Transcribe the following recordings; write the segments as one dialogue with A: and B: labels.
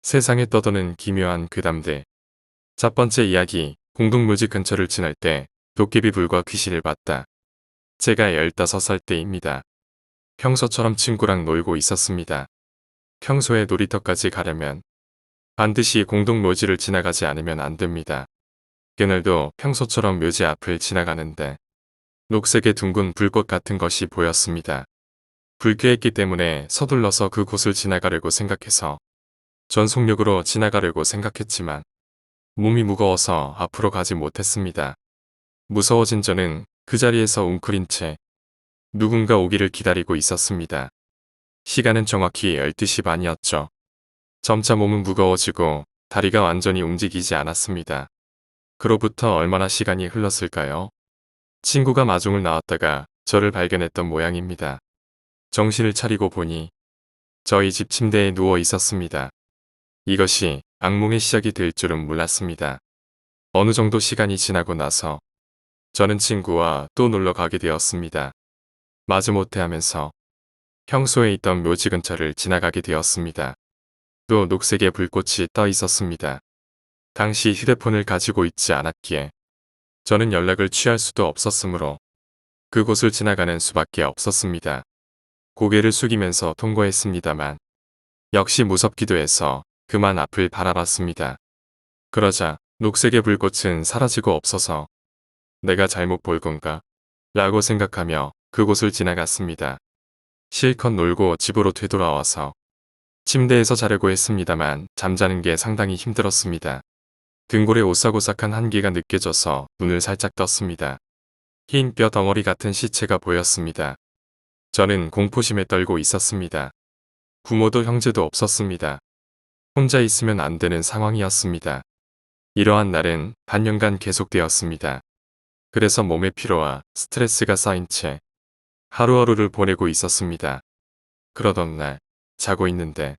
A: 세상에 떠도는 기묘한 괴담들. 첫 번째 이야기, 공동묘지 근처를 지날 때 도깨비불과 귀신을 봤다. 제가 15살 때입니다. 평소처럼 친구랑 놀고 있었습니다. 평소에 놀이터까지 가려면 반드시 공동묘지를 지나가지 않으면 안 됩니다. 그날도 평소처럼 묘지 앞을 지나가는데 녹색의 둥근 불꽃 같은 것이 보였습니다. 불쾌했기 때문에 서둘러서 그곳을 지나가려고 생각해서 전속력으로 지나가려고 생각했지만 몸이 무거워서 앞으로 가지 못했습니다. 무서워진 저는 그 자리에서 웅크린 채 누군가 오기를 기다리고 있었습니다. 시간은 정확히 12시 반이었죠. 점차 몸은 무거워지고 다리가 완전히 움직이지 않았습니다. 그로부터 얼마나 시간이 흘렀을까요? 친구가 마중을 나왔다가 저를 발견했던 모양입니다. 정신을 차리고 보니 저희 집 침대에 누워 있었습니다. 이것이 악몽의 시작이 될 줄은 몰랐습니다. 어느 정도 시간이 지나고 나서 저는 친구와 또 놀러 가게 되었습니다. 마지못해 하면서 평소에 있던 묘지 근처를 지나가게 되었습니다. 또 녹색의 불꽃이 떠 있었습니다. 당시 휴대폰을 가지고 있지 않았기에 저는 연락을 취할 수도 없었으므로 그곳을 지나가는 수밖에 없었습니다. 고개를 숙이면서 통과했습니다만 역시 무섭기도 해서 그만 앞을 바라봤습니다. 그러자 녹색의 불꽃은 사라지고 없어서 내가 잘못 볼 건가? 라고 생각하며 그곳을 지나갔습니다. 실컷 놀고 집으로 되돌아와서 침대에서 자려고 했습니다만 잠자는 게 상당히 힘들었습니다. 등골에 오싹오싹한 한기가 느껴져서 눈을 살짝 떴습니다. 흰 뼈 덩어리 같은 시체가 보였습니다. 저는 공포심에 떨고 있었습니다. 부모도 형제도 없었습니다. 혼자 있으면 안 되는 상황이었습니다. 이러한 날은 반년간 계속되었습니다. 그래서 몸의 피로와 스트레스가 쌓인 채 하루하루를 보내고 있었습니다. 그러던 날 자고 있는데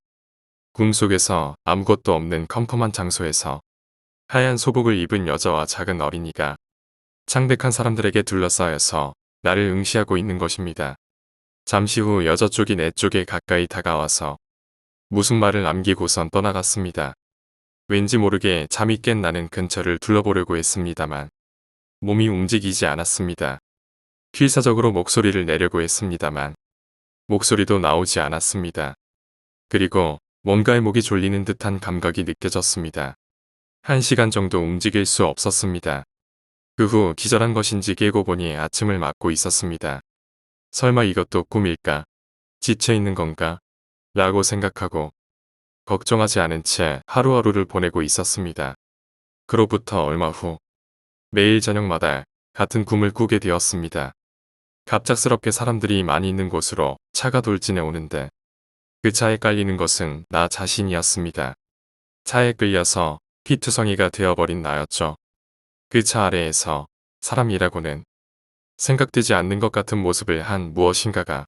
A: 꿈속에서 아무것도 없는 컴컴한 장소에서 하얀 소복을 입은 여자와 작은 어린이가 창백한 사람들에게 둘러싸여서 나를 응시하고 있는 것입니다. 잠시 후 여자 쪽이 내 쪽에 가까이 다가와서 무슨 말을 남기고선 떠나갔습니다. 왠지 모르게 잠이 깬 나는 근처를 둘러보려고 했습니다만 몸이 움직이지 않았습니다. 필사적으로 목소리를 내려고 했습니다만 목소리도 나오지 않았습니다. 그리고 뭔가에 목이 졸리는 듯한 감각이 느껴졌습니다. 1시간 정도 움직일 수 없었습니다. 그 후 기절한 것인지 깨고 보니 아침을 맞고 있었습니다. 설마 이것도 꿈일까? 지쳐있는 건가? 라고 생각하고 걱정하지 않은 채 하루하루를 보내고 있었습니다. 그로부터 얼마 후 매일 저녁마다 같은 꿈을 꾸게 되었습니다. 갑작스럽게 사람들이 많이 있는 곳으로 차가 돌진해 오는데 그 차에 깔리는 것은 나 자신이었습니다. 차에 끌려서 피투성이가 되어버린 나였죠. 그 차 아래에서 사람이라고는 생각되지 않는 것 같은 모습을 한 무엇인가가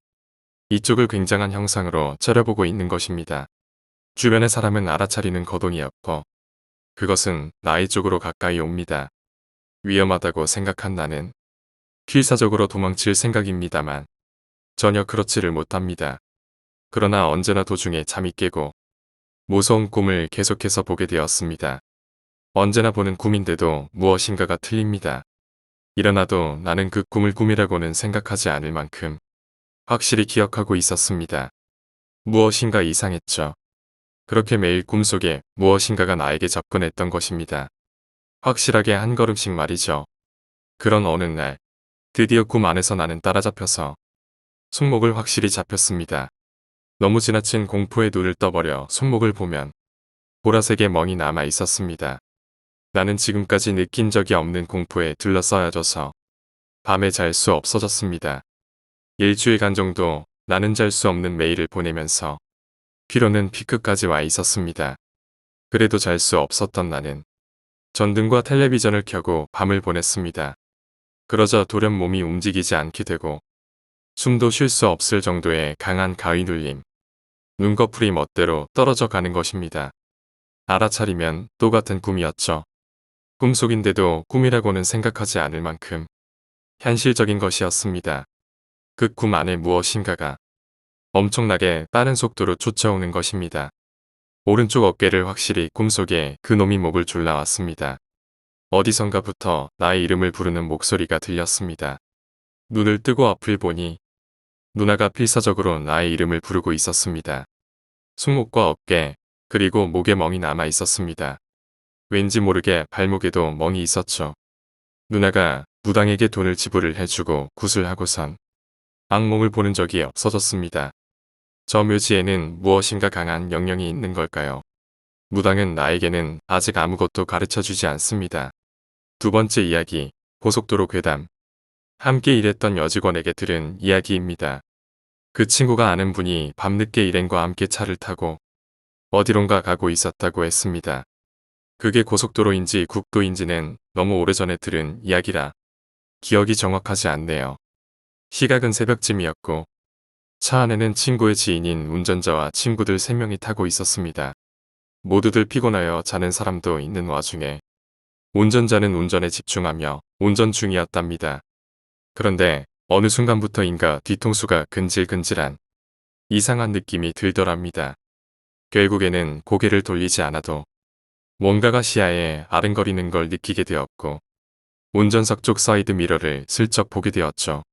A: 이쪽을 굉장한 형상으로 째려보고 있는 것입니다. 주변의 사람은 알아차리는 거동이었고 그것은 나의 쪽으로 가까이 옵니다. 위험하다고 생각한 나는 필사적으로 도망칠 생각입니다만 전혀 그렇지를 못합니다. 그러나 언제나 도중에 잠이 깨고 무서운 꿈을 계속해서 보게 되었습니다. 언제나 보는 꿈인데도 무엇인가가 틀립니다. 일어나도 나는 그 꿈을 꿈이라고는 생각하지 않을 만큼 확실히 기억하고 있었습니다. 무엇인가 이상했죠. 그렇게 매일 꿈속에 무엇인가가 나에게 접근했던 것입니다. 확실하게 한 걸음씩 말이죠. 그런 어느 날 드디어 꿈 안에서 나는 따라잡혀서 손목을 확실히 잡혔습니다. 너무 지나친 공포에 눈을 떠버려 손목을 보면 보라색의 멍이 남아 있었습니다. 나는 지금까지 느낀 적이 없는 공포에 둘러싸여져서 밤에 잘 수 없어졌습니다. 일주일간 정도 나는 잘 수 없는 매일을 보내면서 피로는 피크까지 와 있었습니다. 그래도 잘 수 없었던 나는 전등과 텔레비전을 켜고 밤을 보냈습니다. 그러자 돌연 몸이 움직이지 않게 되고 숨도 쉴 수 없을 정도의 강한 가위 눌림, 눈꺼풀이 멋대로 떨어져 가는 것입니다. 알아차리면 또 같은 꿈이었죠. 꿈속인데도 꿈이라고는 생각하지 않을 만큼 현실적인 것이었습니다. 그 꿈 안에 무엇인가가 엄청나게 빠른 속도로 쫓아오는 것입니다. 오른쪽 어깨를 확실히 꿈속에 그놈이 목을 졸라왔습니다. 어디선가부터 나의 이름을 부르는 목소리가 들렸습니다. 눈을 뜨고 앞을 보니 누나가 필사적으로 나의 이름을 부르고 있었습니다. 손목과 어깨, 그리고 목에 멍이 남아 있었습니다. 왠지 모르게 발목에도 멍이 있었죠. 누나가 무당에게 돈을 지불을 해주고 구슬하고선 악몽을 보는 적이 없어졌습니다. 저 묘지에는 무엇인가 강한 영령이 있는 걸까요? 무당은 나에게는 아직 아무것도 가르쳐주지 않습니다. 두 번째 이야기, 고속도로 괴담. 함께 일했던 여직원에게 들은 이야기입니다. 그 친구가 아는 분이 밤늦게 일행과 함께 차를 타고 어디론가 가고 있었다고 했습니다. 그게 고속도로인지 국도인지는 너무 오래전에 들은 이야기라 기억이 정확하지 않네요. 시각은 새벽쯤이었고 차 안에는 친구의 지인인 운전자와 친구들 3명이 타고 있었습니다. 모두들 피곤하여 자는 사람도 있는 와중에 운전자는 운전에 집중하며 운전 중이었답니다. 그런데 어느 순간부터인가 뒤통수가 근질근질한 이상한 느낌이 들더랍니다. 결국에는 고개를 돌리지 않아도 뭔가가 시야에 아른거리는 걸 느끼게 되었고 운전석 쪽 사이드 미러를 슬쩍 보게 되었죠.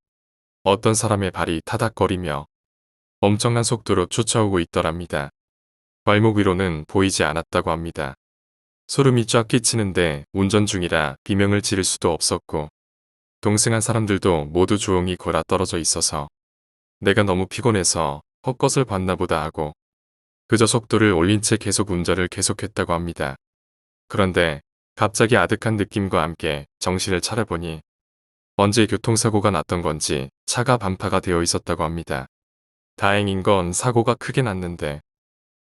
A: 어떤 사람의 발이 타닥거리며 엄청난 속도로 쫓아오고 있더랍니다. 발목 위로는 보이지 않았다고 합니다. 소름이 쫙 끼치는데 운전 중이라 비명을 지를 수도 없었고 동승한 사람들도 모두 조용히 골아 떨어져 있어서 내가 너무 피곤해서 헛것을 봤나 보다 하고 그저 속도를 올린 채 계속 운전을 계속했다고 합니다. 그런데 갑자기 아득한 느낌과 함께 정신을 차려보니 언제 교통사고가 났던 건지 차가 반파가 되어 있었다고 합니다. 다행인 건 사고가 크게 났는데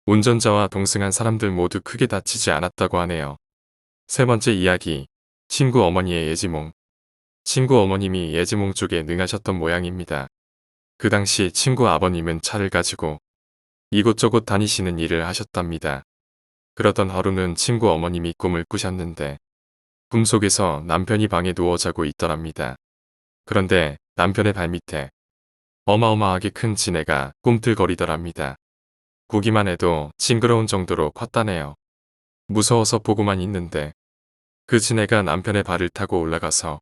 A: 운전자와 동승한 사람들 모두 크게 다치지 않았다고 하네요. 세 번째 이야기, 친구 어머니의 예지몽. 친구 어머님이 예지몽 쪽에 능하셨던 모양입니다. 그 당시 친구 아버님은 차를 가지고 이곳저곳 다니시는 일을 하셨답니다. 그러던 하루는 친구 어머님이 꿈을 꾸셨는데 꿈속에서 남편이 방에 누워 자고 있더랍니다. 그런데 남편의 발밑에 어마어마하게 큰 지네가 꿈틀거리더랍니다. 보기만 해도 징그러운 정도로 컸다네요. 무서워서 보고만 있는데 그 지네가 남편의 발을 타고 올라가서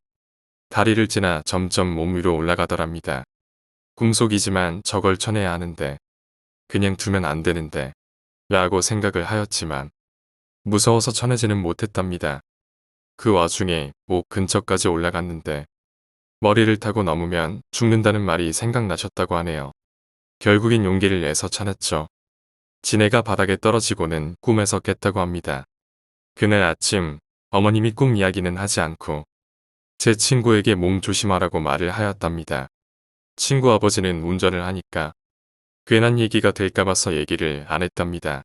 A: 다리를 지나 점점 몸 위로 올라가더랍니다. 꿈속이지만 저걸 쳐내야 하는데 그냥 두면 안 되는데 라고 생각을 하였지만 무서워서 쳐내지는 못했답니다. 그 와중에 목 근처까지 올라갔는데 머리를 타고 넘으면 죽는다는 말이 생각나셨다고 하네요. 결국엔 용기를 내서 쳐냈죠. 지네가 바닥에 떨어지고는 꿈에서 깼다고 합니다. 그날 아침 어머님이 꿈 이야기는 하지 않고 제 친구에게 몸 조심하라고 말을 하였답니다. 친구 아버지는 운전을 하니까 괜한 얘기가 될까 봐서 얘기를 안 했답니다.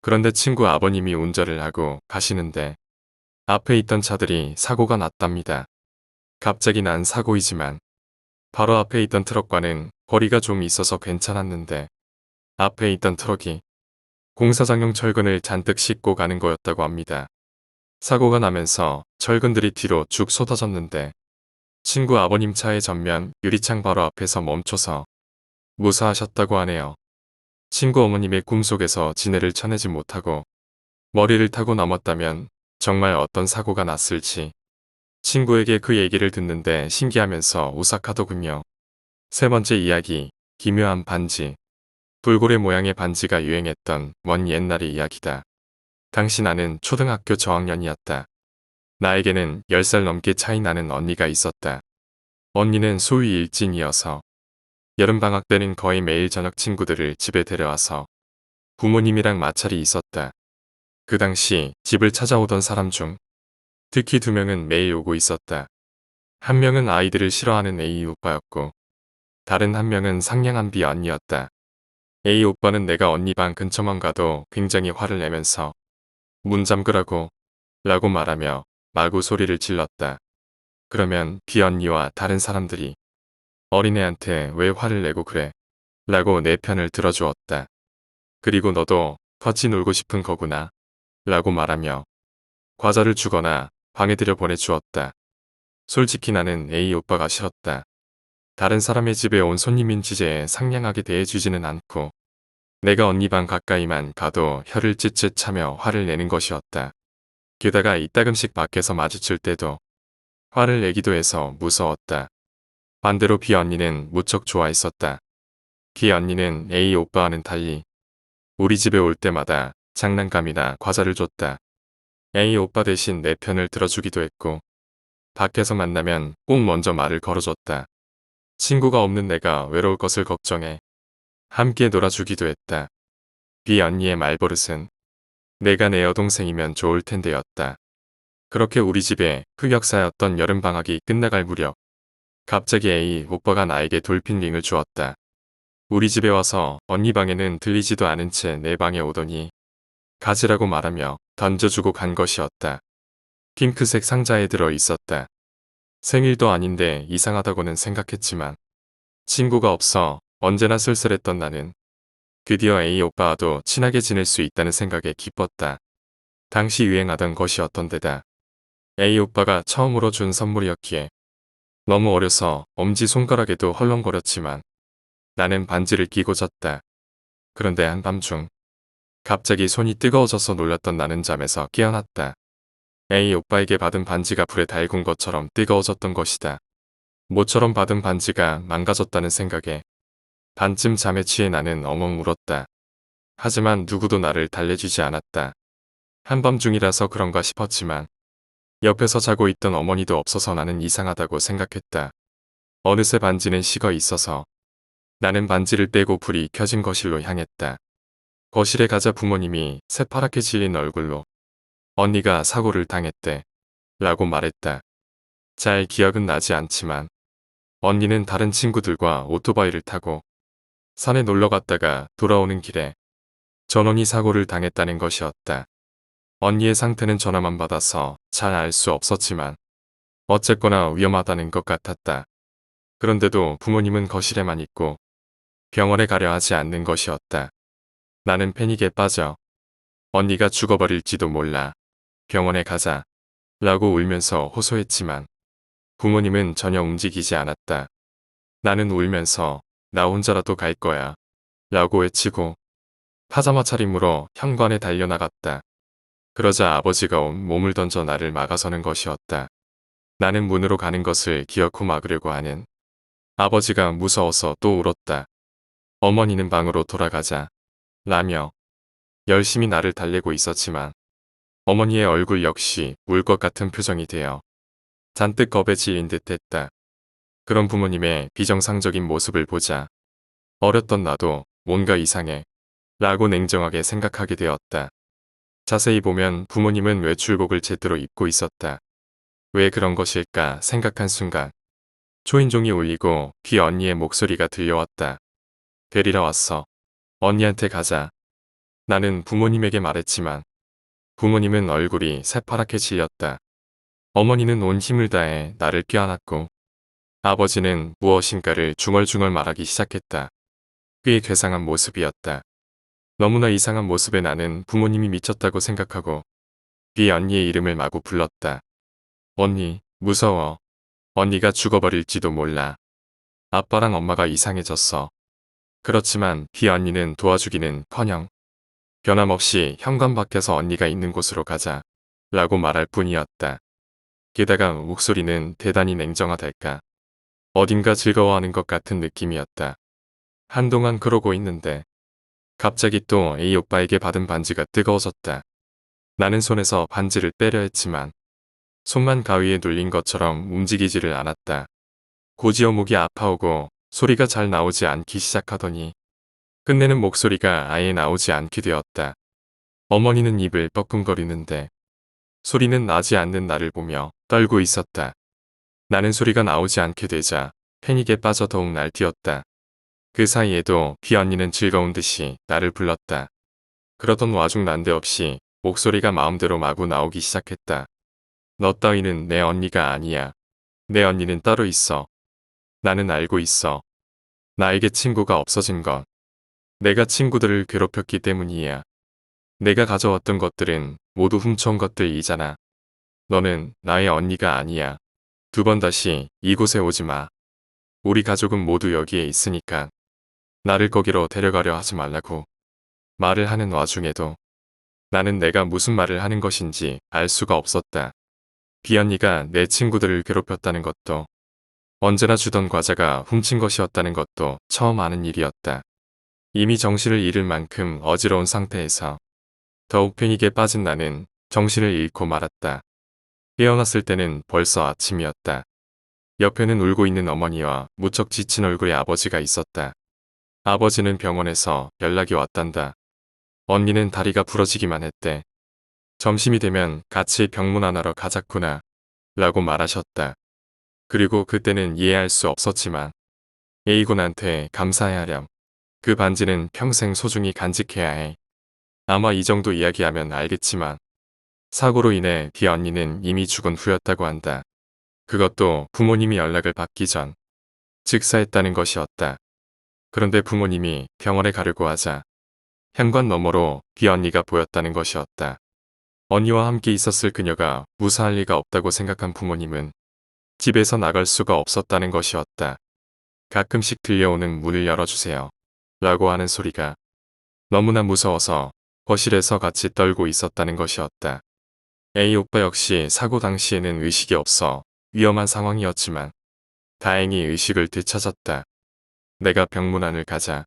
A: 그런데 친구 아버님이 운전을 하고 가시는데 앞에 있던 차들이 사고가 났답니다. 갑자기 난 사고이지만 바로 앞에 있던 트럭과는 거리가 좀 있어서 괜찮았는데 앞에 있던 트럭이 공사장용 철근을 잔뜩 싣고 가는 거였다고 합니다. 사고가 나면서 철근들이 뒤로 쭉 쏟아졌는데 친구 아버님 차의 전면 유리창 바로 앞에서 멈춰서 무사하셨다고 하네요. 친구 어머님의 꿈속에서 지네를 쳐내지 못하고 머리를 타고 넘었다면 정말 어떤 사고가 났을지 친구에게 그 얘기를 듣는데 신기하면서 오싹하더군요. 세 번째 이야기, 기묘한 반지. 돌고래 모양의 반지가 유행했던 먼 옛날의 이야기다. 당시 나는 초등학교 저학년이었다. 나에게는 10살 넘게 차이 나는 언니가 있었다. 언니는 소위 일진이어서 여름방학 때는 거의 매일 저녁 친구들을 집에 데려와서 부모님이랑 마찰이 있었다. 그 당시 집을 찾아오던 사람 중 특히 2명은 매일 오고 있었다. 한 명은 아이들을 싫어하는 A 오빠였고 다른 한 명은 상냥한 B 언니였다. A 오빠는 내가 언니 방 근처만 가도 굉장히 화를 내면서 문 잠그라고 라고 말하며 마구 소리를 질렀다. 그러면 B 언니와 다른 사람들이 어린애한테 왜 화를 내고 그래? 라고 내 편을 들어주었다. 그리고 너도 같이 놀고 싶은 거구나. 라고 말하며 과자를 주거나 방에 들여 보내주었다. 솔직히 나는 A 오빠가 싫었다. 다른 사람의 집에 온 손님인 주제에 상냥하게 대해주지는 않고 내가 언니 방 가까이만 가도 혀를 찢찢 차며 화를 내는 것이었다. 게다가 이따금씩 밖에서 마주칠 때도 화를 내기도 해서 무서웠다. 반대로 B 언니는 무척 좋아했었다. B 언니는 A 오빠와는 달리 우리 집에 올 때마다 장난감이나 과자를 줬다. A 오빠 대신 내 편을 들어주기도 했고 밖에서 만나면 꼭 먼저 말을 걸어줬다. 친구가 없는 내가 외로울 것을 걱정해 함께 놀아주기도 했다. B 언니의 말버릇은 내가 내 여동생이면 좋을 텐데였다. 그렇게 우리 집에 흑역사였던 여름방학이 끝나갈 무렵 갑자기 A 오빠가 나에게 돌핀링을 주었다. 우리 집에 와서 언니 방에는 들리지도 않은 채 내 방에 오더니 가지라고 말하며 던져주고 간 것이었다. 핑크색 상자에 들어 있었다. 생일도 아닌데 이상하다고는 생각했지만 친구가 없어 언제나 쓸쓸했던 나는 드디어 A 오빠와도 친하게 지낼 수 있다는 생각에 기뻤다. 당시 유행하던 것이었던 데다 A 오빠가 처음으로 준 선물이었기에 너무 어려서 엄지손가락에도 헐렁거렸지만 나는 반지를 끼고 잤다. 그런데 한밤중 갑자기 손이 뜨거워져서 놀랐던 나는 잠에서 깨어났다. A 오빠에게 받은 반지가 불에 달군 것처럼 뜨거워졌던 것이다. 모처럼 받은 반지가 망가졌다는 생각에 반쯤 잠에 취해 나는 엉엉 울었다. 하지만 누구도 나를 달래주지 않았다. 한밤중이라서 그런가 싶었지만 옆에서 자고 있던 어머니도 없어서 나는 이상하다고 생각했다. 어느새 반지는 식어 있어서 나는 반지를 떼고 불이 켜진 거실로 향했다. 거실에 가자 부모님이 새파랗게 질린 얼굴로 언니가 사고를 당했대 라고 말했다. 잘 기억은 나지 않지만 언니는 다른 친구들과 오토바이를 타고 산에 놀러 갔다가 돌아오는 길에 전원이 사고를 당했다는 것이었다. 언니의 상태는 전화만 받아서 잘 알 수 없었지만 어쨌거나 위험하다는 것 같았다. 그런데도 부모님은 거실에만 있고 병원에 가려 하지 않는 것이었다. 나는 패닉에 빠져 언니가 죽어버릴지도 몰라 병원에 가자 라고 울면서 호소했지만 부모님은 전혀 움직이지 않았다. 나는 울면서 나 혼자라도 갈 거야 라고 외치고 파자마 차림으로 현관에 달려나갔다. 그러자 아버지가 온 몸을 던져 나를 막아서는 것이었다. 나는 문으로 가는 것을 기어코 막으려고 하는 아버지가 무서워서 또 울었다. 어머니는 방으로 돌아가자 라며 열심히 나를 달래고 있었지만 어머니의 얼굴 역시 울 것 같은 표정이 되어 잔뜩 겁에 질린 듯했다. 그런 부모님의 비정상적인 모습을 보자 어렸던 나도 뭔가 이상해 라고 냉정하게 생각하게 되었다. 자세히 보면 부모님은 외출복을 제대로 입고 있었다. 왜 그런 것일까 생각한 순간 초인종이 울리고 귀 언니의 목소리가 들려왔다. 데리러 왔어. 언니한테 가자. 나는 부모님에게 말했지만 부모님은 얼굴이 새파랗게 질렸다. 어머니는 온 힘을 다해 나를 껴안았고 아버지는 무엇인가를 중얼중얼 말하기 시작했다. 꽤 괴상한 모습이었다. 너무나 이상한 모습에 나는 부모님이 미쳤다고 생각하고 B 언니의 이름을 마구 불렀다. 언니, 무서워. 언니가 죽어버릴지도 몰라. 아빠랑 엄마가 이상해졌어. 그렇지만 B 언니는 도와주기는커녕 변함없이 현관 밖에서 언니가 있는 곳으로 가자 라고 말할 뿐이었다. 게다가 목소리는 대단히 냉정하달까. 어딘가 즐거워하는 것 같은 느낌이었다. 한동안 그러고 있는데 갑자기 또 A 오빠에게 받은 반지가 뜨거워졌다. 나는 손에서 반지를 빼려 했지만 손만 가위에 눌린 것처럼 움직이지를 않았다. 고지어 목이 아파오고 소리가 잘 나오지 않기 시작하더니 끝내는 목소리가 아예 나오지 않게 되었다. 어머니는 입을 뻐끔거리는데 소리는 나지 않는 나를 보며 떨고 있었다. 나는 소리가 나오지 않게 되자 패닉에 빠져 더욱 날뛰었다. 그 사이에도 B 언니는 즐거운 듯이 나를 불렀다. 그러던 와중 난데없이 목소리가 마음대로 마구 나오기 시작했다. 너 따위는 내 언니가 아니야. 내 언니는 따로 있어. 나는 알고 있어. 나에게 친구가 없어진 건 내가 친구들을 괴롭혔기 때문이야. 내가 가져왔던 것들은 모두 훔쳐온 것들이잖아. 너는 나의 언니가 아니야. 두 번 다시 이곳에 오지 마. 우리 가족은 모두 여기에 있으니까 나를 거기로 데려가려 하지 말라고. 말을 하는 와중에도 나는 내가 무슨 말을 하는 것인지 알 수가 없었다. 비언니가 내 친구들을 괴롭혔다는 것도 언제나 주던 과자가 훔친 것이었다는 것도 처음 아는 일이었다. 이미 정신을 잃을 만큼 어지러운 상태에서 더욱 패닉에 빠진 나는 정신을 잃고 말았다. 깨어났을 때는 벌써 아침이었다. 옆에는 울고 있는 어머니와 무척 지친 얼굴의 아버지가 있었다. 아버지는 병원에서 연락이 왔단다. 언니는 다리가 부러지기만 했대. 점심이 되면 같이 병문안하러 가자꾸나 라고 말하셨다. 그리고 그때는 이해할 수 없었지만 A군한테 감사해야 하렴. 그 반지는 평생 소중히 간직해야 해. 아마 이 정도 이야기하면 알겠지만 사고로 인해 B 언니는 이미 죽은 후였다고 한다. 그것도 부모님이 연락을 받기 전 즉사했다는 것이었다. 그런데 부모님이 병원에 가려고 하자 현관 너머로 B 언니가 보였다는 것이었다. 언니와 함께 있었을 그녀가 무사할 리가 없다고 생각한 부모님은 집에서 나갈 수가 없었다는 것이었다. 가끔씩 들려오는 문을 열어주세요. 라고 하는 소리가 너무나 무서워서 거실에서 같이 떨고 있었다는 것이었다. A 오빠 역시 사고 당시에는 의식이 없어 위험한 상황이었지만 다행히 의식을 되찾았다. 내가 병문안을 가자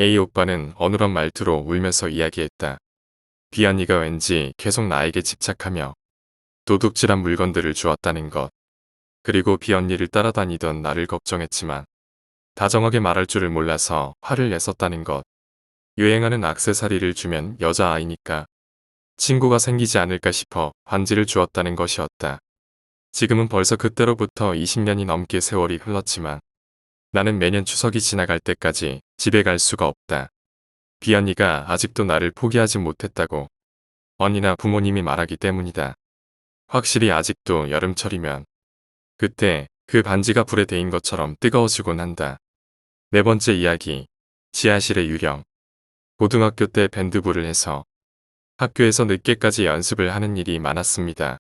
A: A 오빠는 어눌한 말투로 울면서 이야기했다. B 언니가 왠지 계속 나에게 집착하며 도둑질한 물건들을 주었다는 것. 그리고 B 언니를 따라다니던 나를 걱정했지만 다정하게 말할 줄을 몰라서 화를 냈었다는 것. 유행하는 액세서리를 주면 여자아이니까 친구가 생기지 않을까 싶어 반지를 주었다는 것이었다. 지금은 벌써 그때로부터 20년이 넘게 세월이 흘렀지만 나는 매년 추석이 지나갈 때까지 집에 갈 수가 없다. B 언니가 아직도 나를 포기하지 못했다고 언니나 부모님이 말하기 때문이다. 확실히 아직도 여름철이면 그때 그 반지가 불에 데인 것처럼 뜨거워지곤 한다. 네 번째 이야기, 지하실의 유령. 고등학교 때 밴드부를 해서 학교에서 늦게까지 연습을 하는 일이 많았습니다.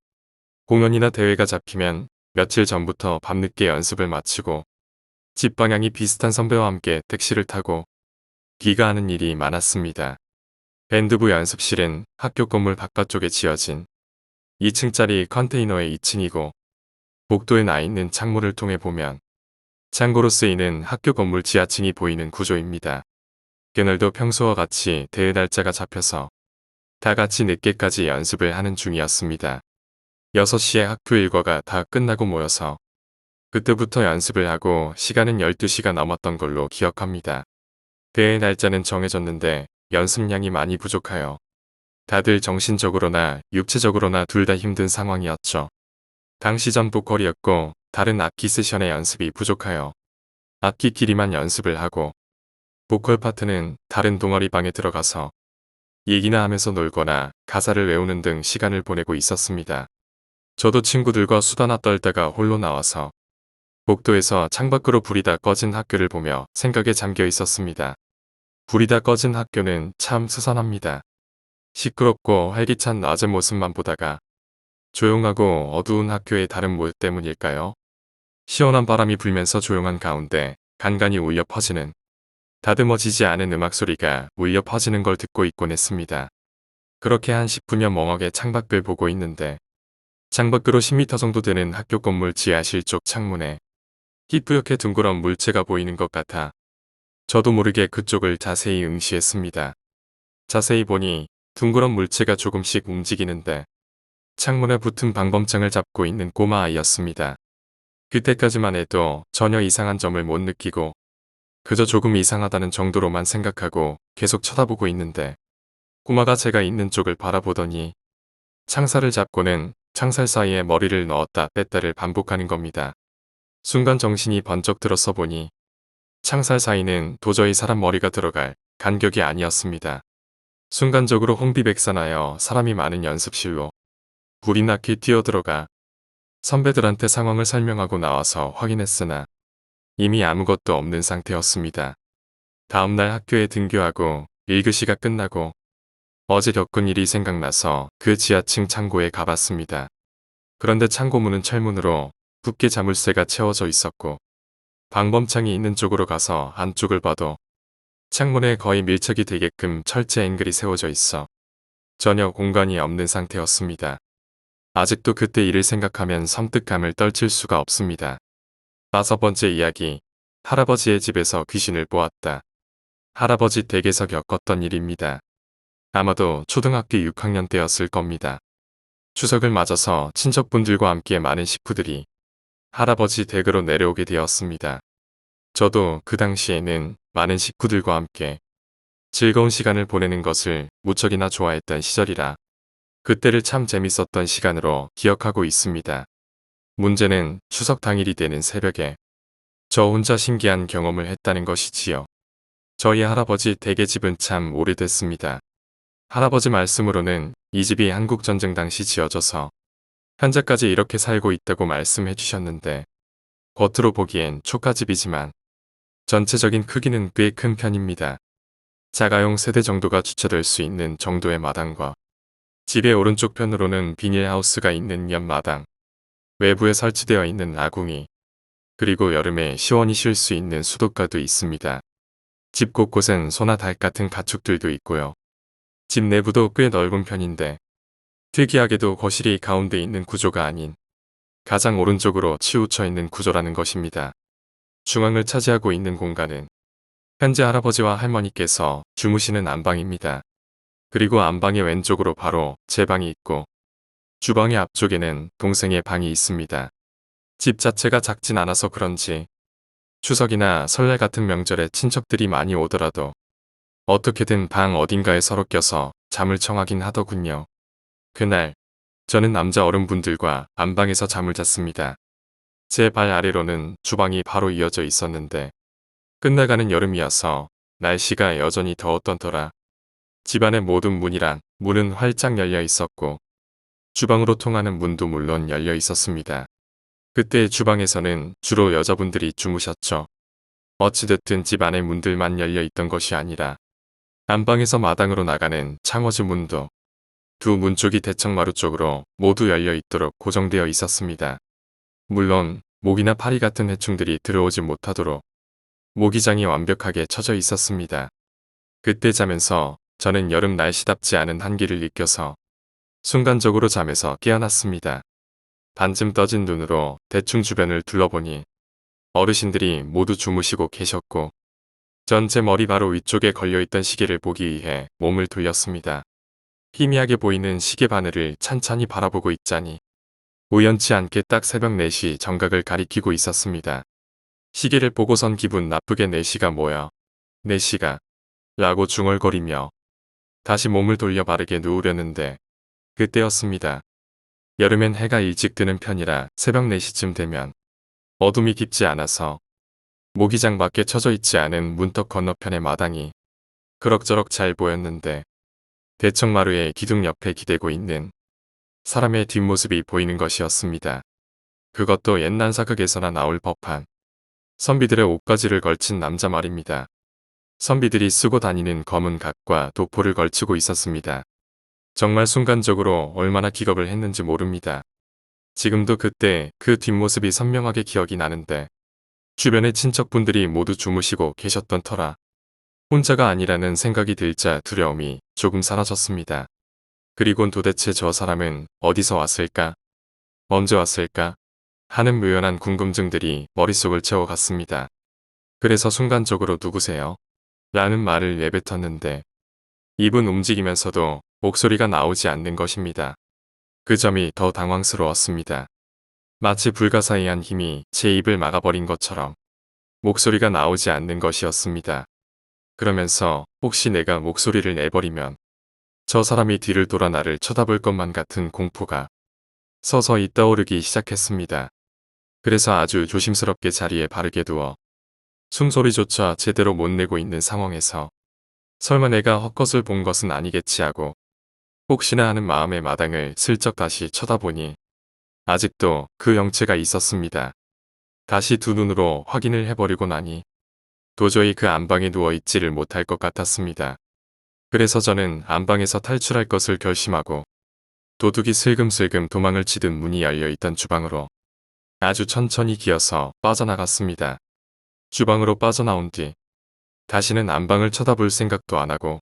A: 공연이나 대회가 잡히면 며칠 전부터 밤늦게 연습을 마치고 집 방향이 비슷한 선배와 함께 택시를 타고 귀가하는 일이 많았습니다. 밴드부 연습실은 학교 건물 바깥쪽에 지어진 2층짜리 컨테이너의 2층이고 복도에 나 있는 창문을 통해 보면 창고로 쓰이는 학교 건물 지하층이 보이는 구조입니다. 그날도 평소와 같이 대회 날짜가 잡혀서 다 같이 늦게까지 연습을 하는 중이었습니다. 6시에 학교 일과가 다 끝나고 모여서 그때부터 연습을 하고 시간은 12시가 넘었던 걸로 기억합니다. 대회 날짜는 정해졌는데 연습량이 많이 부족하여 다들 정신적으로나 육체적으로나 둘 다 힘든 상황이었죠. 당시 전 보컬이었고 다른 악기 세션의 연습이 부족하여 악기끼리만 연습을 하고 보컬 파트는 다른 동아리 방에 들어가서 얘기나 하면서 놀거나 가사를 외우는 등 시간을 보내고 있었습니다. 저도 친구들과 수다나 떨다가 홀로 나와서 복도에서 창밖으로 불이 다 꺼진 학교를 보며 생각에 잠겨 있었습니다. 불이 다 꺼진 학교는 참 스산합니다. 시끄럽고 활기찬 낮의 모습만 보다가 조용하고 어두운 학교의 다른 뭐 때문일까요? 시원한 바람이 불면서 조용한 가운데 간간히 울려 퍼지는 다듬어지지 않은 음악 소리가 울려 퍼지는 걸 듣고 있곤 했습니다. 그렇게 한 10분여 멍하게 창밖을 보고 있는데 창밖으로 10m 정도 되는 학교 건물 지하실 쪽 창문에 희뿌옇게 둥그런 물체가 보이는 것 같아 저도 모르게 그쪽을 자세히 응시했습니다. 자세히 보니 둥그런 물체가 조금씩 움직이는데 창문에 붙은 방범창을 잡고 있는 꼬마 아이였습니다. 그때까지만 해도 전혀 이상한 점을 못 느끼고 그저 조금 이상하다는 정도로만 생각하고 계속 쳐다보고 있는데 꼬마가 제가 있는 쪽을 바라보더니 창살을 잡고는 창살 사이에 머리를 넣었다 뺐다를 반복하는 겁니다. 순간 정신이 번쩍 들어서 보니 창살 사이는 도저히 사람 머리가 들어갈 간격이 아니었습니다. 순간적으로 혼비백산하여 사람이 많은 연습실로 불이 나게 뛰어들어가 선배들한테 상황을 설명하고 나와서 확인했으나 이미 아무것도 없는 상태였습니다. 다음날 학교에 등교하고 1교시가 끝나고 어제 겪은 일이 생각나서 그 지하층 창고에 가봤습니다. 그런데 창고 문은 철문으로 붓게 자물쇠가 채워져 있었고 방범창이 있는 쪽으로 가서 안쪽을 봐도 창문에 거의 밀착이 되게끔 철제 앵글이 세워져 있어 전혀 공간이 없는 상태였습니다. 아직도 그때 일을 생각하면 섬뜩함을 떨칠 수가 없습니다. 5번째 이야기. 할아버지의 집에서 귀신을 보았다. 할아버지 댁에서 겪었던 일입니다. 아마도 초등학교 6학년 때였을 겁니다. 추석을 맞아서 친척분들과 함께 많은 식구들이 할아버지 댁으로 내려오게 되었습니다. 저도 그 당시에는 많은 식구들과 함께 즐거운 시간을 보내는 것을 무척이나 좋아했던 시절이라 그때를 참 재밌었던 시간으로 기억하고 있습니다. 문제는 추석 당일이 되는 새벽에 저 혼자 신기한 경험을 했다는 것이지요. 저희 할아버지 댁의 집은 참 오래됐습니다. 할아버지 말씀으로는 이 집이 한국전쟁 당시 지어져서 현재까지 이렇게 살고 있다고 말씀해 주셨는데 겉으로 보기엔 초가집이지만 전체적인 크기는 꽤 큰 편입니다. 자가용 세대 정도가 주차될 수 있는 정도의 마당과 집의 오른쪽 편으로는 비닐하우스가 있는 옆마당, 외부에 설치되어 있는 아궁이, 그리고 여름에 시원히 쉴 수 있는 수도가도 있습니다. 집 곳곳엔 소나 닭 같은 가축들도 있고요. 집 내부도 꽤 넓은 편인데 특이하게도 거실이 가운데 있는 구조가 아닌 가장 오른쪽으로 치우쳐 있는 구조라는 것입니다. 중앙을 차지하고 있는 공간은 현재 할아버지와 할머니께서 주무시는 안방입니다. 그리고 안방의 왼쪽으로 바로 제 방이 있고 주방의 앞쪽에는 동생의 방이 있습니다. 집 자체가 작진 않아서 그런지 추석이나 설날 같은 명절에 친척들이 많이 오더라도 어떻게든 방 어딘가에 서로 껴서 잠을 청하긴 하더군요. 그날 저는 남자 어른분들과 안방에서 잠을 잤습니다. 제 발 아래로는 주방이 바로 이어져 있었는데 끝나가는 여름이어서 날씨가 여전히 더웠던 터라 집안의 모든 문은 활짝 열려 있었고 주방으로 통하는 문도 물론 열려 있었습니다. 그때 주방에서는 주로 여자분들이 주무셨죠. 어찌됐든 집 안의 문들만 열려 있던 것이 아니라 안방에서 마당으로 나가는 창호지 문도 두 문 쪽이 대청마루 쪽으로 모두 열려 있도록 고정되어 있었습니다. 물론 모기나 파리 같은 해충들이 들어오지 못하도록 모기장이 완벽하게 쳐져 있었습니다. 그때 자면서 저는 여름 날씨답지 않은 한기를 느껴서 순간적으로 잠에서 깨어났습니다. 반쯤 떠진 눈으로 대충 주변을 둘러보니 어르신들이 모두 주무시고 계셨고 전 제 머리 바로 위쪽에 걸려있던 시계를 보기 위해 몸을 돌렸습니다. 희미하게 보이는 시계 바늘을 찬찬히 바라보고 있자니 우연치 않게 딱 새벽 4시 정각을 가리키고 있었습니다. 시계를 보고선 기분 나쁘게 4시가 뭐야? 4시가? 라고 중얼거리며 다시 몸을 돌려 바르게 누우려는데 그때였습니다. 여름엔 해가 일찍 뜨는 편이라 새벽 4시쯤 되면 어둠이 깊지 않아서 모기장 밖에 쳐져 있지 않은 문턱 건너편의 마당이 그럭저럭 잘 보였는데 대청마루의 기둥 옆에 기대고 있는 사람의 뒷모습이 보이는 것이었습니다. 그것도 옛날 사극에서나 나올 법한 선비들의 옷가지를 걸친 남자 말입니다. 선비들이 쓰고 다니는 검은 갓과 도포를 걸치고 있었습니다. 정말 순간적으로 얼마나 기겁을 했는지 모릅니다. 지금도 그때 그 뒷모습이 선명하게 기억이 나는데 주변의 친척분들이 모두 주무시고 계셨던 터라 혼자가 아니라는 생각이 들자 두려움이 조금 사라졌습니다. 그리곤 도대체 저 사람은 어디서 왔을까? 언제 왔을까? 하는 묘연한 궁금증들이 머릿속을 채워갔습니다. 그래서 순간적으로 누구세요? 라는 말을 내뱉었는데 입은 움직이면서도 목소리가 나오지 않는 것입니다. 그 점이 더 당황스러웠습니다. 마치 불가사의한 힘이 제 입을 막아버린 것처럼 목소리가 나오지 않는 것이었습니다. 그러면서 혹시 내가 목소리를 내버리면 저 사람이 뒤를 돌아 나를 쳐다볼 것만 같은 공포가 서서히 떠오르기 시작했습니다. 그래서 아주 조심스럽게 자리에 바르게 두어 숨소리조차 제대로 못 내고 있는 상황에서 설마 내가 헛것을 본 것은 아니겠지 하고 혹시나 하는 마음의 마당을 슬쩍 다시 쳐다보니 아직도 그 영체가 있었습니다. 다시 두 눈으로 확인을 해버리고 나니 도저히 그 안방에 누워있지를 못할 것 같았습니다. 그래서 저는 안방에서 탈출할 것을 결심하고 도둑이 슬금슬금 도망을 치듯 문이 열려있던 주방으로 아주 천천히 기어서 빠져나갔습니다. 주방으로 빠져나온 뒤 다시는 안방을 쳐다볼 생각도 안 하고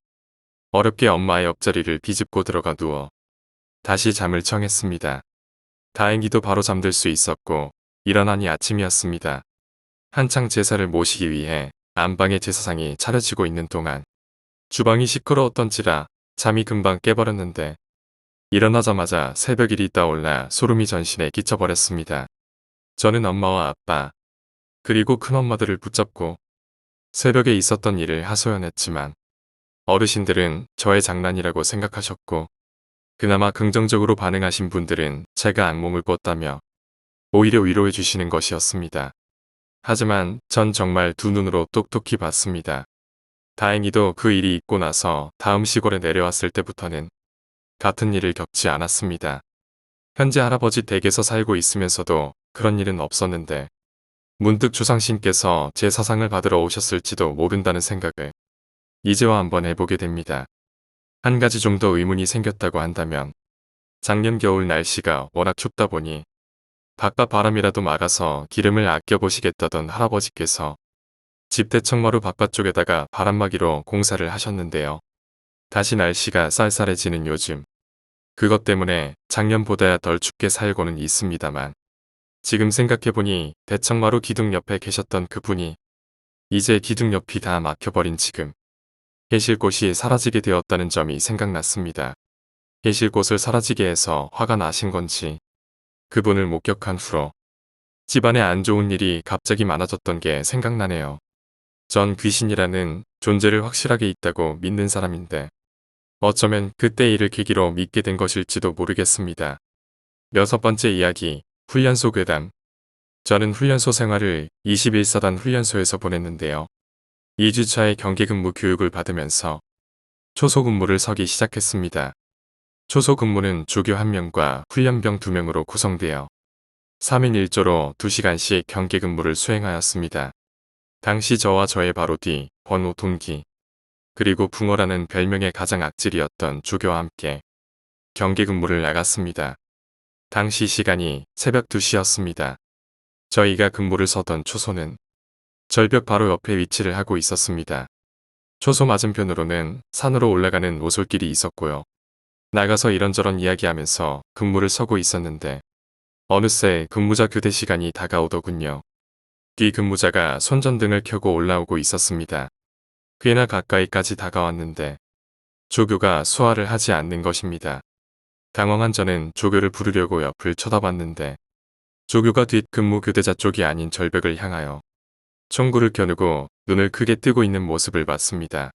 A: 어렵게 엄마의 옆자리를 비집고 들어가 누워 다시 잠을 청했습니다. 다행히도 바로 잠들 수 있었고 일어나니 아침이었습니다. 한창 제사를 모시기 위해 안방에 제사상이 차려지고 있는 동안 주방이 시끄러웠던지라 잠이 금방 깨버렸는데 일어나자마자 새벽일이 떠올라 소름이 전신에 끼쳐버렸습니다. 저는 엄마와 아빠 그리고 큰엄마들을 붙잡고 새벽에 있었던 일을 하소연했지만 어르신들은 저의 장난이라고 생각하셨고 그나마 긍정적으로 반응하신 분들은 제가 악몽을 꿨다며 오히려 위로해 주시는 것이었습니다. 하지만 전 정말 두 눈으로 똑똑히 봤습니다. 다행히도 그 일이 있고 나서 다음 시골에 내려왔을 때부터는 같은 일을 겪지 않았습니다. 현재 할아버지 댁에서 살고 있으면서도 그런 일은 없었는데 문득 조상신께서 제 사상을 받으러 오셨을지도 모른다는 생각을 이제와 한번 해보게 됩니다. 한 가지 좀 더 의문이 생겼다고 한다면 작년 겨울 날씨가 워낙 춥다 보니 바깥 바람이라도 막아서 기름을 아껴보시겠다던 할아버지께서 집 대청마루 바깥쪽에다가 바람막이로 공사를 하셨는데요. 다시 날씨가 쌀쌀해지는 요즘 그것 때문에 작년보다야 덜 춥게 살고는 있습니다만 지금 생각해보니 대청마루 기둥 옆에 계셨던 그분이 이제 기둥 옆이 다 막혀버린 지금 계실 곳이 사라지게 되었다는 점이 생각났습니다. 계실 곳을 사라지게 해서 화가 나신 건지 그분을 목격한 후로 집안에 안 좋은 일이 갑자기 많아졌던 게 생각나네요. 전 귀신이라는 존재를 확실하게 있다고 믿는 사람인데 어쩌면 그때 일을 계기로 믿게 된 것일지도 모르겠습니다. 6번째 이야기, 훈련소 괴담. 저는 훈련소 생활을 21사단 훈련소에서 보냈는데요. 2주차의 경계근무 교육을 받으면서 초소근무를 서기 시작했습니다. 초소근무는 조교 1명과 훈련병 2명으로 구성되어 3인 1조로 2시간씩 경계근무를 수행하였습니다. 당시 저와 저의 바로 뒤 번호 동기 그리고 붕어라는 별명의 가장 악질이었던 조교와 함께 경계근무를 나갔습니다. 당시 시간이 새벽 2시였습니다. 저희가 근무를 서던 초소는 절벽 바로 옆에 위치를 하고 있었습니다. 초소 맞은편으로는 산으로 올라가는 오솔길이 있었고요. 나가서 이런저런 이야기하면서 근무를 서고 있었는데 어느새 근무자 교대 시간이 다가오더군요. 뒤 근무자가 손전등을 켜고 올라오고 있었습니다. 꽤나 가까이까지 다가왔는데 조교가 수화를 하지 않는 것입니다. 당황한 저는 조교를 부르려고 옆을 쳐다봤는데 조교가 뒷 근무 교대자 쪽이 아닌 절벽을 향하여 총구를 겨누고 눈을 크게 뜨고 있는 모습을 봤습니다.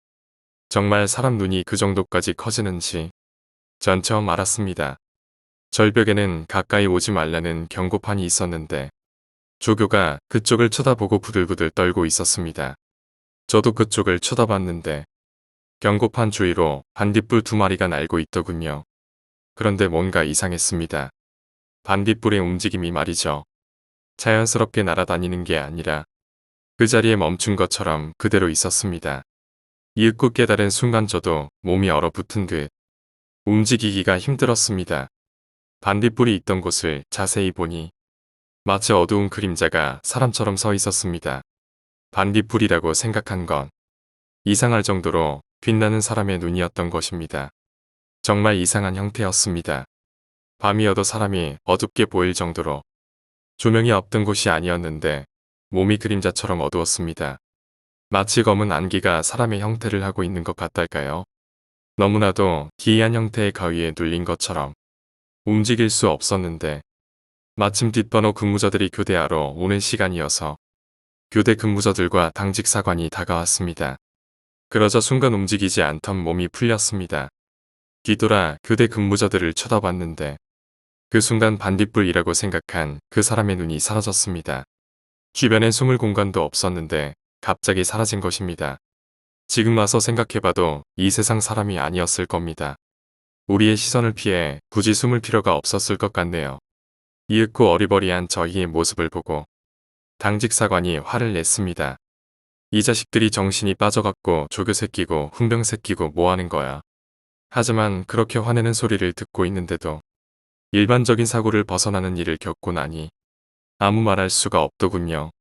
A: 정말 사람 눈이 그 정도까지 커지는지 전 처음 알았습니다. 절벽에는 가까이 오지 말라는 경고판이 있었는데 조교가 그쪽을 쳐다보고 부들부들 떨고 있었습니다. 저도 그쪽을 쳐다봤는데 경고판 주위로 반딧불 2마리가 날고 있더군요. 그런데 뭔가 이상했습니다. 반딧불의 움직임이 말이죠. 자연스럽게 날아다니는 게 아니라 그 자리에 멈춘 것처럼 그대로 있었습니다. 이윽고 깨달은 순간 저도 몸이 얼어붙은 듯 움직이기가 힘들었습니다. 반딧불이 있던 곳을 자세히 보니 마치 어두운 그림자가 사람처럼 서 있었습니다. 반딧불이라고 생각한 건 이상할 정도로 빛나는 사람의 눈이었던 것입니다. 정말 이상한 형태였습니다. 밤이어도 사람이 어둡게 보일 정도로 조명이 없던 곳이 아니었는데 몸이 그림자처럼 어두웠습니다. 마치 검은 안개가 사람의 형태를 하고 있는 것 같달까요? 너무나도 기이한 형태의 가위에 눌린 것처럼 움직일 수 없었는데 마침 뒷번호 근무자들이 교대하러 오는 시간이어서 교대 근무자들과 당직 사관이 다가왔습니다. 그러자 순간 움직이지 않던 몸이 풀렸습니다. 뒤돌아 교대 근무자들을 쳐다봤는데 그 순간 반딧불이라고 생각한 그 사람의 눈이 사라졌습니다. 주변엔 숨을 공간도 없었는데 갑자기 사라진 것입니다. 지금 와서 생각해봐도 이 세상 사람이 아니었을 겁니다. 우리의 시선을 피해 굳이 숨을 필요가 없었을 것 같네요. 이윽고 어리버리한 저희의 모습을 보고 당직사관이 화를 냈습니다. 이 자식들이 정신이 빠져갖고 조교 새끼고 훈병 새끼고 뭐하는 거야. 하지만 그렇게 화내는 소리를 듣고 있는데도 일반적인 사고를 벗어나는 일을 겪고 나니 아무 말할 수가 없더군요.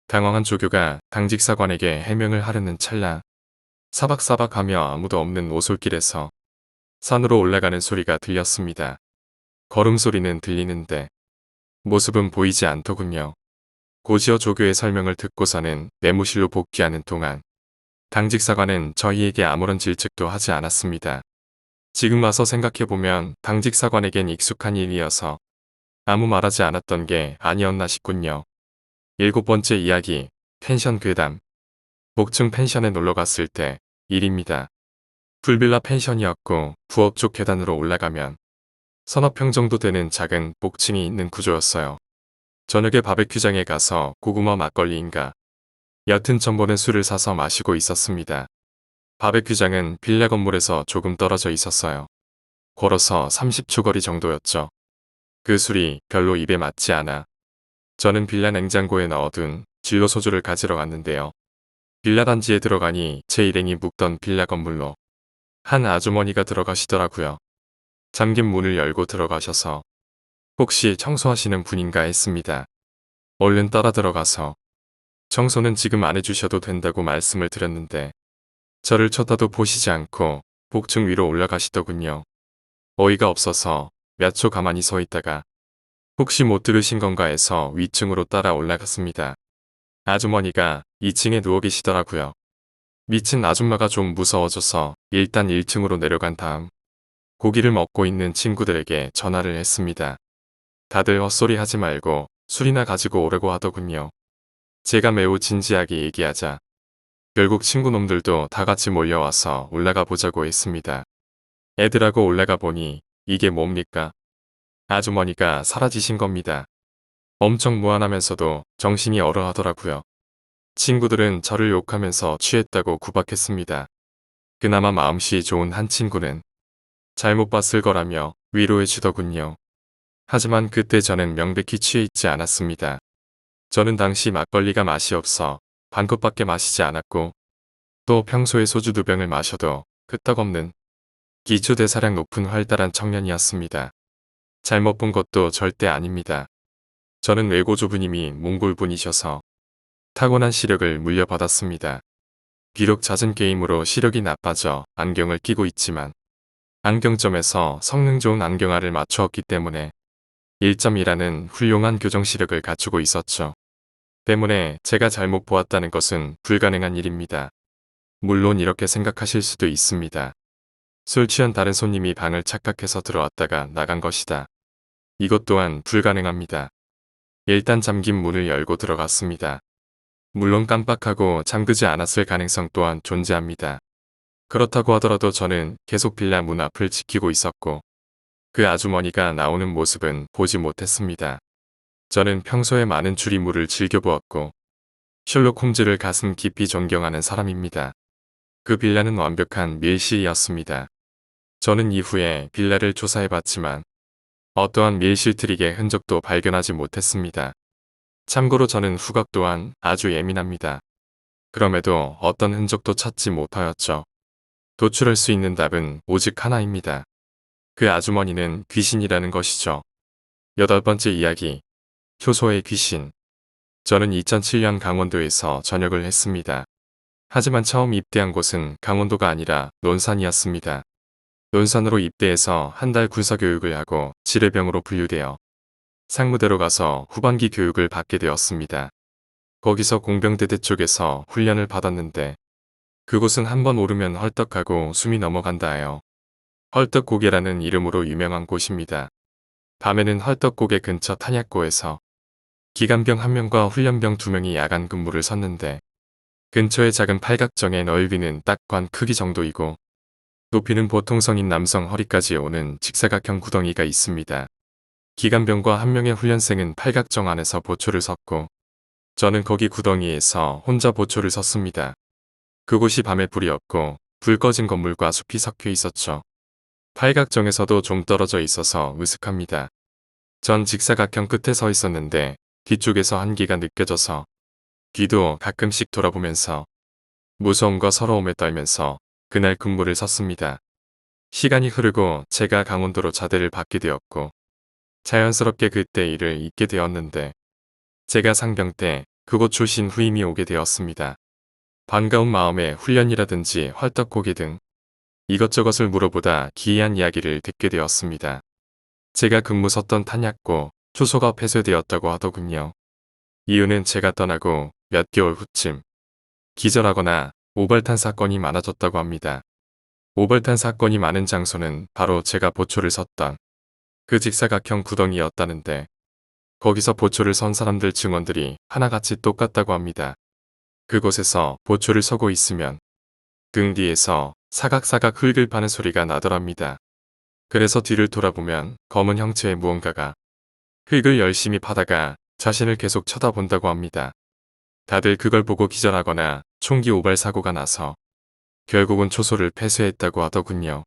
A: 당황한 조교가 당직 사관에게 해명을 하려는 찰나 사박사박하며 아무도 없는 오솔길에서 산으로 올라가는 소리가 들렸습니다. 걸음소리는 들리는데 모습은 보이지 않더군요. 고지어 조교의 설명을 듣고서는 내무실로 복귀하는 동안 당직 사관은 저희에게 아무런 질책도 하지 않았습니다. 지금 와서 생각해보면 당직 사관에겐 익숙한 일이어서 아무 말하지 않았던 게 아니었나 싶군요. 7번째 이야기, 펜션 괴담. 복층 펜션에 놀러갔을 때 일입니다. 풀빌라 펜션이었고 부엌 쪽 계단으로 올라가면 서너 평 정도 되는 작은 복층이 있는 구조였어요. 저녁에 바베큐장에 가서 고구마 막걸리인가 옅은 첨보는 술을 사서 마시고 있었습니다. 바베큐장은 빌라 건물에서 조금 떨어져 있었어요. 걸어서 30초 거리 정도였죠. 그 술이 별로 입에 맞지 않아 저는 빌라 냉장고에 넣어둔 진로 소주를 가지러 갔는데요. 빌라 단지에 들어가니 제 일행이 묵던 빌라 건물로 한 아주머니가 들어가시더라고요. 잠긴 문을 열고 들어가셔서 혹시 청소하시는 분인가 했습니다. 얼른 따라 들어가서 청소는 지금 안 해주셔도 된다고 말씀을 드렸는데 저를 쳐다도 보시지 않고 복층 위로 올라가시더군요. 어이가 없어서 몇 초 가만히 서 있다가 혹시 못 들으신 건가 해서 위층으로 따라 올라갔습니다. 아주머니가 2층에 누워 계시더라고요. 미친 아줌마가 좀 무서워져서 일단 1층으로 내려간 다음 고기를 먹고 있는 친구들에게 전화를 했습니다. 다들 헛소리 하지 말고 술이나 가지고 오라고 하더군요. 제가 매우 진지하게 얘기하자 결국 친구놈들도 다 같이 몰려와서 올라가 보자고 했습니다. 애들하고 올라가 보니 이게 뭡니까? 아주머니가 사라지신 겁니다. 엄청 무안하면서도 정신이 얼어하더라고요. 친구들은 저를 욕하면서 취했다고 구박했습니다. 그나마 마음씨 좋은 한 친구는 잘못 봤을 거라며 위로해 주더군요. 하지만 그때 저는 명백히 취해 있지 않았습니다. 저는 당시 막걸리가 맛이 없어 반컵밖에 마시지 않았고 또 평소에 소주 2병을 마셔도 끄떡없는 기초대사량 높은 활달한 청년이었습니다. 잘못 본 것도 절대 아닙니다. 저는 외고조부님이 몽골분이셔서 타고난 시력을 물려받았습니다. 비록 잦은 게임으로 시력이 나빠져 안경을 끼고 있지만 안경점에서 성능 좋은 안경알을 맞추었기 때문에 1.2라는 훌륭한 교정 시력을 갖추고 있었죠. 때문에 제가 잘못 보았다는 것은 불가능한 일입니다. 물론 이렇게 생각하실 수도 있습니다. 술 취한 다른 손님이 방을 착각해서 들어왔다가 나간 것이다. 이것 또한 불가능합니다. 일단 잠긴 문을 열고 들어갔습니다. 물론 깜빡하고 잠그지 않았을 가능성 또한 존재합니다. 그렇다고 하더라도 저는 계속 빌라 문 앞을 지키고 있었고 그 아주머니가 나오는 모습은 보지 못했습니다. 저는 평소에 많은 추리물을 즐겨보았고 셜록 홈즈를 가슴 깊이 존경하는 사람입니다. 그 빌라는 완벽한 밀실이었습니다. 저는 이후에 빌라를 조사해봤지만 어떠한 밀실 트릭의 흔적도 발견하지 못했습니다. 참고로 저는 후각 또한 아주 예민합니다. 그럼에도 어떤 흔적도 찾지 못하였죠. 도출할 수 있는 답은 오직 하나입니다. 그 아주머니는 귀신이라는 것이죠. 8번째 이야기, 효소의 귀신. 저는 2007년 강원도에서 전역을 했습니다. 하지만 처음 입대한 곳은 강원도가 아니라 논산이었습니다. 논산으로 입대해서 한 달 군사교육을 하고 지뢰병으로 분류되어 상무대로 가서 후반기 교육을 받게 되었습니다. 거기서 공병대대 쪽에서 훈련을 받았는데 그곳은 한번 오르면 헐떡하고 숨이 넘어간다 하여 헐떡고개라는 이름으로 유명한 곳입니다. 밤에는 헐떡고개 근처 탄약고에서 기관병 1명과 훈련병 2명이 야간 근무를 섰는데 근처의 작은 팔각정의 넓이는 딱 관 크기 정도이고 높이는 보통 성인 남성 허리까지 오는 직사각형 구덩이가 있습니다. 기관병과 1명의 훈련생은 팔각정 안에서 보초를 섰고 저는 거기 구덩이에서 혼자 보초를 섰습니다. 그곳이 밤에 불이 없고 불 꺼진 건물과 숲이 섞여 있었죠. 팔각정에서도 좀 떨어져 있어서 으슥합니다. 전 직사각형 끝에 서 있었는데 뒤쪽에서 한기가 느껴져서 뒤도 가끔씩 돌아보면서 무서움과 서러움에 떨면서 그날 근무를 섰습니다. 시간이 흐르고 제가 강원도로 자대를 받게 되었고 자연스럽게 그때 일을 잊게 되었는데 제가 상병 때 그곳 출신 후임이 오게 되었습니다. 반가운 마음에 훈련이라든지 활떡고개 등 이것저것을 물어보다 기이한 이야기를 듣게 되었습니다. 제가 근무 섰던 탄약고 초소가 폐쇄되었다고 하더군요. 이유는 제가 떠나고 몇 개월 후쯤 기절하거나 오발탄 사건이 많아졌다고 합니다. 오발탄 사건이 많은 장소는 바로 제가 보초를 섰던 그 직사각형 구덩이였다는데 거기서 보초를 선 사람들 증언들이 하나같이 똑같다고 합니다. 그곳에서 보초를 서고 있으면 등 뒤에서 사각사각 흙을 파는 소리가 나더랍니다. 그래서 뒤를 돌아보면 검은 형체의 무언가가 흙을 열심히 파다가 자신을 계속 쳐다본다고 합니다. 다들 그걸 보고 기절하거나 총기 오발 사고가 나서 결국은 초소를 폐쇄했다고 하더군요.